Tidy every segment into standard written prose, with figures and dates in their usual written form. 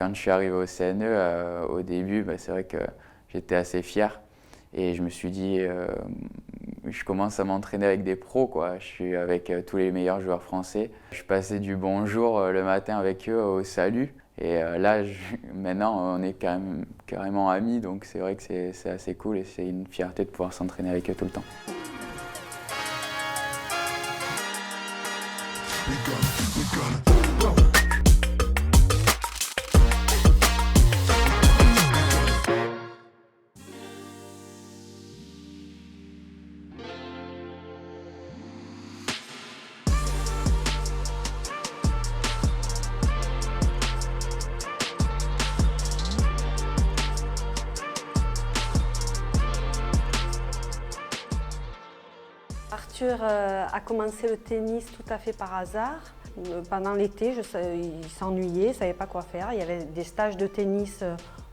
Quand je suis arrivé au CNE, au début, c'est vrai que j'étais assez fier et je me suis dit, je commence à m'entraîner avec des pros, quoi. Je suis avec tous les meilleurs joueurs français. Je passais du bonjour le matin avec eux au salut et là, maintenant, on est carrément amis, donc c'est vrai que c'est assez cool et c'est une fierté de pouvoir s'entraîner avec eux tout le temps. Arthur a commencé le tennis tout à fait par hasard. Pendant l'été, il s'ennuyait, il ne savait pas quoi faire. Il y avait des stages de tennis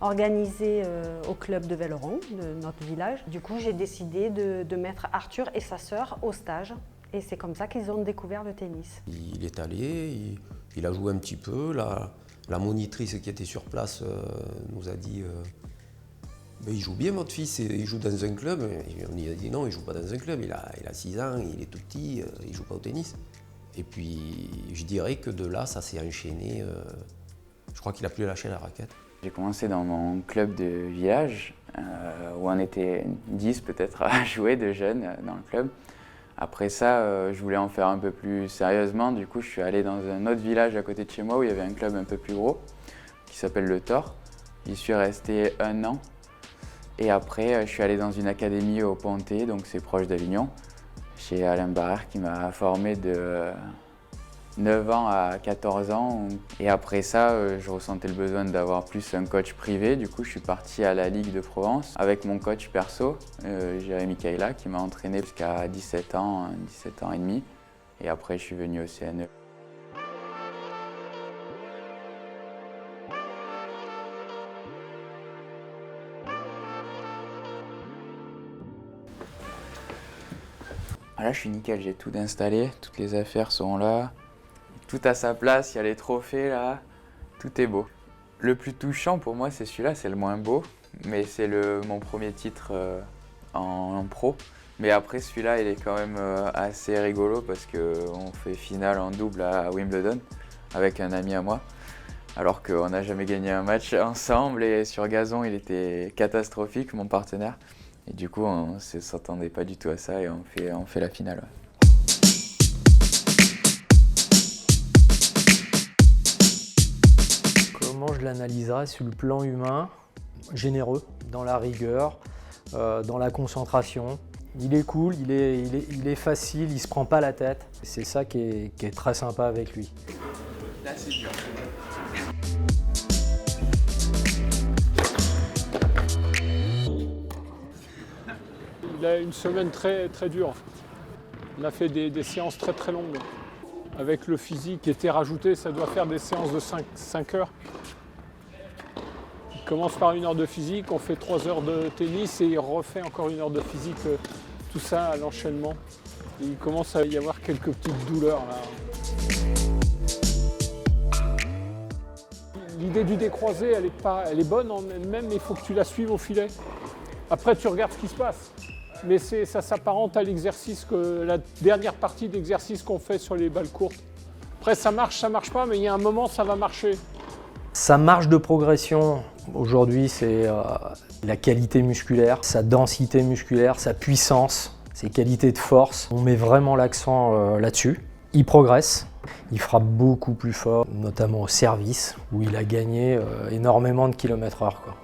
organisés au club de Velleron, de notre village. Du coup, j'ai décidé de mettre Arthur et sa sœur au stage. Et c'est comme ça qu'ils ont découvert le tennis. Il est allé, il a joué un petit peu. La monitrice qui était sur place nous a dit il joue bien votre fils, il joue dans un club. Et on lui a dit non, il ne joue pas dans un club, il a 6 ans, il est tout petit, il ne joue pas au tennis. Et puis je dirais que de là, ça s'est enchaîné. Je crois qu'il n'a plus lâché la raquette. J'ai commencé dans mon club de village, où on était 10 peut-être à jouer de jeunes dans le club. Après ça, je voulais en faire un peu plus sérieusement, du coup je suis allé dans un autre village à côté de chez moi où il y avait un club un peu plus gros, qui s'appelle le Thor. J'y suis resté 1 an. Et après, je suis allé dans une académie au Pontet, donc c'est proche d'Avignon, chez Alain Barrère qui m'a formé de 9 ans à 14 ans. Et après ça, je ressentais le besoin d'avoir plus un coach privé. Du coup, je suis parti à la Ligue de Provence avec mon coach perso, Jérémy Kaila, qui m'a entraîné jusqu'à 17 ans et demi. Et après, je suis venu au CNE. Là, je suis nickel, j'ai tout installé, toutes les affaires sont là, tout à sa place, il y a les trophées là, tout est beau. Le plus touchant pour moi, c'est celui-là, c'est le moins beau, mais c'est mon premier titre en pro. Mais après, celui-là, il est quand même assez rigolo parce qu'on fait finale en double à Wimbledon avec un ami à moi, alors qu'on n'a jamais gagné un match ensemble et sur gazon, il était catastrophique, mon partenaire. Et du coup, on ne s'attendait pas du tout à ça et on fait la finale. Comment je l'analyserais sur le plan humain? Généreux, dans la rigueur, dans la concentration. Il est cool, il est facile, il ne se prend pas la tête. C'est ça qui est très sympa avec lui. Là, c'est dur. Il a une semaine très, très dure. On a fait des séances très très longues. Avec le physique qui était rajouté, ça doit faire des séances de 5 heures. Il commence par 1 heure de physique, on fait 3 heures de tennis et il refait encore 1 heure de physique. Tout ça à l'enchaînement. Il commence à y avoir quelques petites douleurs là. L'idée du décroisé, elle est bonne en elle-même, mais il faut que tu la suives au filet. Après, tu regardes ce qui se passe. Mais ça s'apparente à l'exercice, la dernière partie d'exercice qu'on fait sur les balles courtes. Après, ça marche pas, mais il y a un moment, ça va marcher. Sa marge de progression, aujourd'hui, c'est la qualité musculaire, sa densité musculaire, sa puissance, ses qualités de force. On met vraiment l'accent là-dessus. Il progresse, il frappe beaucoup plus fort, notamment au service, où il a gagné énormément de kilomètres/heure, quoi.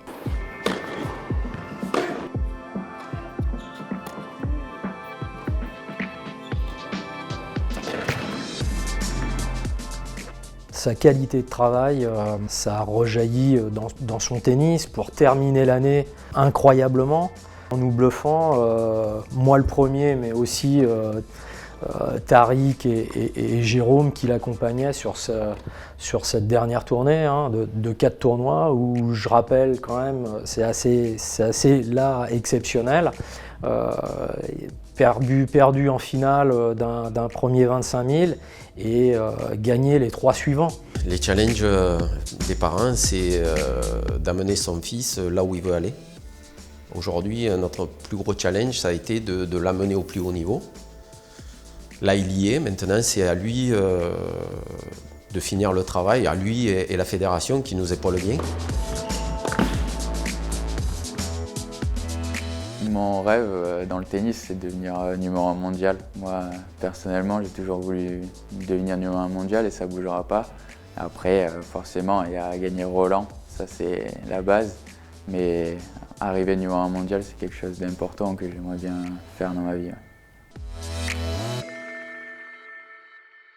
Sa qualité de travail, ça a rejailli dans son tennis pour terminer l'année incroyablement, en nous bluffant, moi le premier, mais aussi Tariq et Jérôme qui l'accompagnaient sur cette dernière tournée de 4 tournois où je rappelle quand même, c'est assez là exceptionnel. perdu en finale d'un premier 25 000 et gagner les 3 suivants. Les challenges des parents, c'est d'amener son fils là où il veut aller. Aujourd'hui, notre plus gros challenge, ça a été de l'amener au plus haut niveau. Là, il y est. Maintenant, c'est à lui de finir le travail, à lui et la fédération qui nous épaule bien. Mon rêve dans le tennis, c'est de devenir numéro 1 mondial. Moi, personnellement, j'ai toujours voulu devenir numéro 1 mondial et ça ne bougera pas. Après, forcément, il y a gagner Roland, ça c'est la base. Mais arriver numéro 1 mondial, c'est quelque chose d'important que j'aimerais bien faire dans ma vie. Ouais.